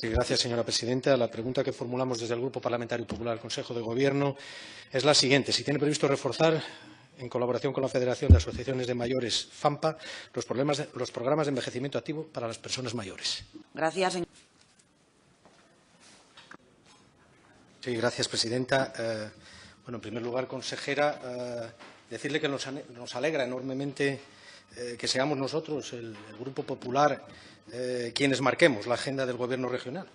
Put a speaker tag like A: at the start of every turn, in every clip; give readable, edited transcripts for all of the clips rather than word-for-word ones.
A: Sí, gracias, señora presidenta. La pregunta que formulamos desde el Grupo Parlamentario Popular al Consejo de Gobierno es la siguiente. Si tiene previsto reforzar, en colaboración con la Federación de Asociaciones de Mayores, FAMPA, los programas de envejecimiento activo para las personas mayores.
B: Gracias, señor.
A: Sí, gracias, presidenta. Bueno, en primer lugar, consejera, decirle que nos alegra enormemente que seamos nosotros, el Grupo Popular, quienes marquemos la agenda del Gobierno regional.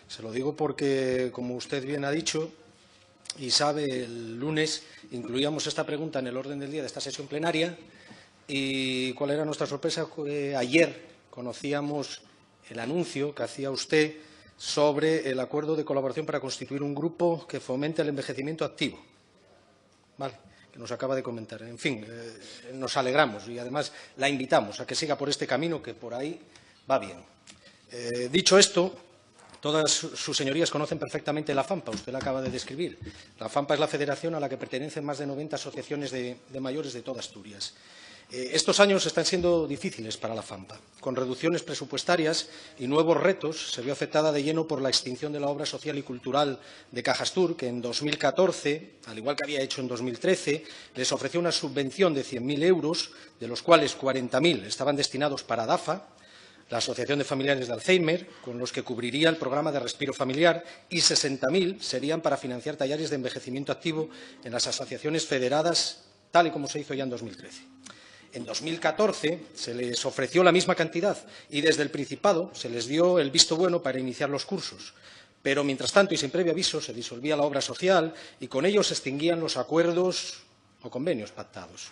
A: Se lo digo porque, como usted bien ha dicho y sabe, el lunes incluíamos esta pregunta en el orden del día de esta sesión plenaria y ¿cuál era nuestra sorpresa? Ayer conocíamos el anuncio que hacía usted sobre el acuerdo de colaboración para constituir un grupo que fomente el envejecimiento activo. Vale, que nos acaba de comentar. En fin, nos alegramos y además la invitamos a que siga por este camino, que por ahí va bien. Dicho esto, todas sus señorías conocen perfectamente la FAMPA, usted la acaba de describir. La FAMPA es la federación a la que pertenecen más de 90 asociaciones de mayores de toda Asturias. Estos años están siendo difíciles para la FAMPA. Con reducciones presupuestarias y nuevos retos, se vio afectada de lleno por la extinción de la obra social y cultural de Cajastur, que en 2014, al igual que había hecho en 2013, les ofreció una subvención de 100.000 euros, de los cuales 40.000 estaban destinados para DAFA, la Asociación de Familiares de Alzheimer, con los que cubriría el programa de respiro familiar, y 60.000 serían para financiar talleres de envejecimiento activo en las asociaciones federadas, tal y como se hizo ya en 2013. En 2014 se les ofreció la misma cantidad y desde el Principado se les dio el visto bueno para iniciar los cursos. Pero, mientras tanto, y sin previo aviso, se disolvía la obra social y con ello se extinguían los acuerdos o convenios pactados.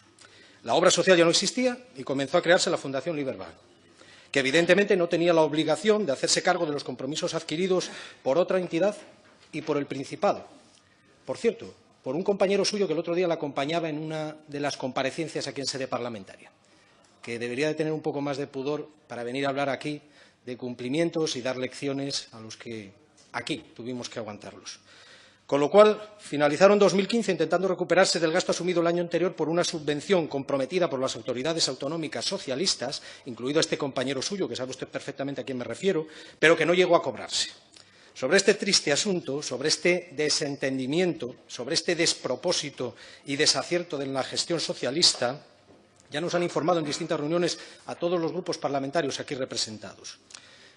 A: La obra social ya no existía y comenzó a crearse la Fundación Liberbank, que evidentemente no tenía la obligación de hacerse cargo de los compromisos adquiridos por otra entidad y por el Principado. Por cierto, por un compañero suyo que el otro día la acompañaba en una de las comparecencias aquí en sede parlamentaria, que debería de tener un poco más de pudor para venir a hablar aquí de cumplimientos y dar lecciones a los que aquí tuvimos que aguantarlos. Con lo cual, finalizaron 2015 intentando recuperarse del gasto asumido el año anterior por una subvención comprometida por las autoridades autonómicas socialistas, incluido este compañero suyo, que sabe usted perfectamente a quién me refiero, pero que no llegó a cobrarse. Sobre este triste asunto, sobre este desentendimiento, sobre este despropósito y desacierto de la gestión socialista, ya nos han informado en distintas reuniones a todos los grupos parlamentarios aquí representados.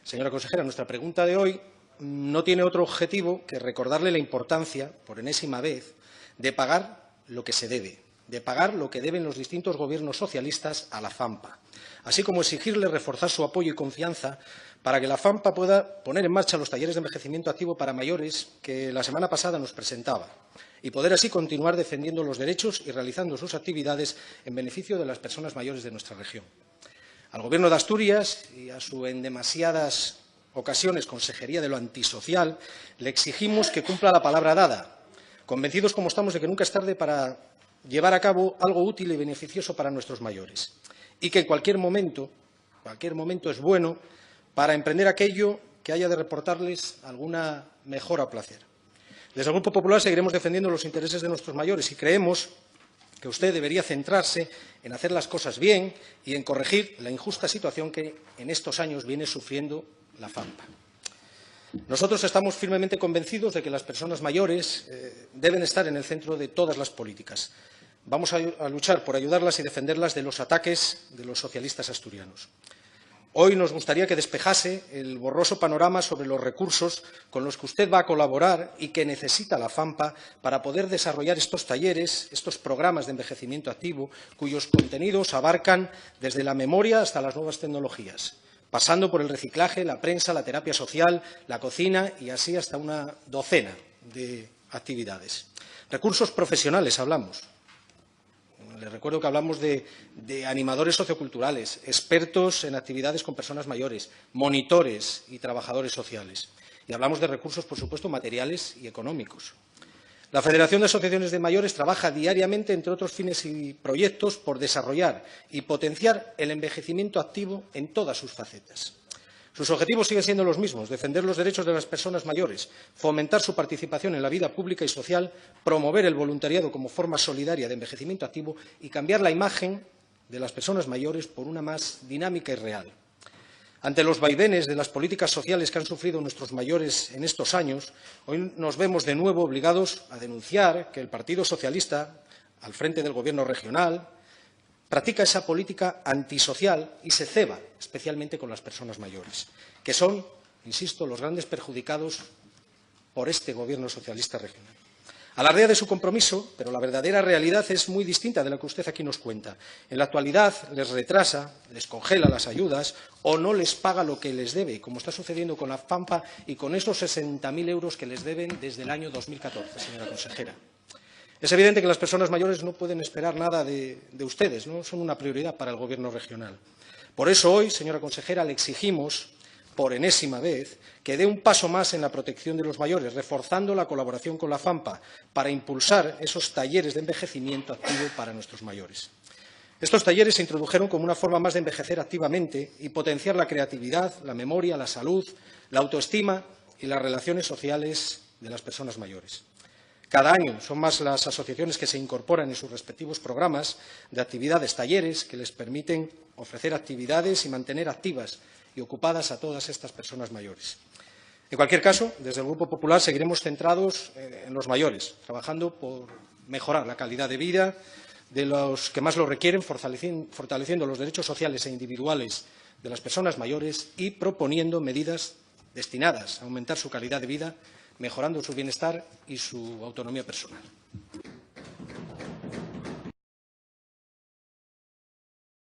A: Señora consejera, nuestra pregunta de hoy no tiene otro objetivo que recordarle la importancia, por enésima vez, de pagar lo que se debe, de pagar lo que deben los distintos gobiernos socialistas a la FAMPA, así como exigirle reforzar su apoyo y confianza para que la FAMPA pueda poner en marcha los talleres de envejecimiento activo para mayores que la semana pasada nos presentaba y poder así continuar defendiendo los derechos y realizando sus actividades en beneficio de las personas mayores de nuestra región. Al Gobierno de Asturias y a su en demasiadas ocasiones Consejería de lo Antisocial le exigimos que cumpla la palabra dada, convencidos como estamos de que nunca es tarde para llevar a cabo algo útil y beneficioso para nuestros mayores y que en cualquier momento es bueno para emprender aquello que haya de reportarles alguna mejora o placer. Desde el Grupo Popular seguiremos defendiendo los intereses de nuestros mayores y creemos que usted debería centrarse en hacer las cosas bien y en corregir la injusta situación que en estos años viene sufriendo la FAMPA. Nosotros estamos firmemente convencidos de que las personas mayores deben estar en el centro de todas las políticas. Vamos a luchar por ayudarlas y defenderlas de los ataques de los socialistas asturianos. Hoy nos gustaría que despejase el borroso panorama sobre los recursos con los que usted va a colaborar y que necesita la FAMPA para poder desarrollar estos talleres, estos programas de envejecimiento activo, cuyos contenidos abarcan desde la memoria hasta las nuevas tecnologías, pasando por el reciclaje, la prensa, la terapia social, la cocina y así hasta una docena de actividades. Recursos profesionales hablamos. Les recuerdo que hablamos de animadores socioculturales, expertos en actividades con personas mayores, monitores y trabajadores sociales. Y hablamos de recursos, por supuesto, materiales y económicos. La Federación de Asociaciones de Mayores trabaja diariamente, entre otros fines y proyectos, por desarrollar y potenciar el envejecimiento activo en todas sus facetas. Sus objetivos siguen siendo los mismos: defender los derechos de las personas mayores, fomentar su participación en la vida pública y social, promover el voluntariado como forma solidaria de envejecimiento activo y cambiar la imagen de las personas mayores por una más dinámica y real. Ante los vaivenes de las políticas sociales que han sufrido nuestros mayores en estos años, hoy nos vemos de nuevo obligados a denunciar que el Partido Socialista, al frente del Gobierno regional, practica esa política antisocial y se ceba especialmente con las personas mayores, que son, insisto, los grandes perjudicados por este Gobierno socialista regional. Alardea de su compromiso, pero la verdadera realidad es muy distinta de la que usted aquí nos cuenta. En la actualidad les retrasa, les congela las ayudas o no les paga lo que les debe, como está sucediendo con la FAMPA y con esos 60.000 euros que les deben desde el año 2014, señora consejera. Es evidente que las personas mayores no pueden esperar nada de ustedes, no son una prioridad para el Gobierno regional. Por eso hoy, señora consejera, le exigimos, por enésima vez, que dé un paso más en la protección de los mayores, reforzando la colaboración con la FAMPA para impulsar esos talleres de envejecimiento activo para nuestros mayores. Estos talleres se introdujeron como una forma más de envejecer activamente y potenciar la creatividad, la memoria, la salud, la autoestima y las relaciones sociales de las personas mayores. Cada año son más las asociaciones que se incorporan en sus respectivos programas de actividades, talleres, que les permiten ofrecer actividades y mantener activas y ocupadas a todas estas personas mayores. En cualquier caso, desde el Grupo Popular seguiremos centrados en los mayores, trabajando por mejorar la calidad de vida de los que más lo requieren, fortaleciendo los derechos sociales e individuales de las personas mayores y proponiendo medidas destinadas a aumentar su calidad de vida, mejorando su bienestar y su autonomía personal.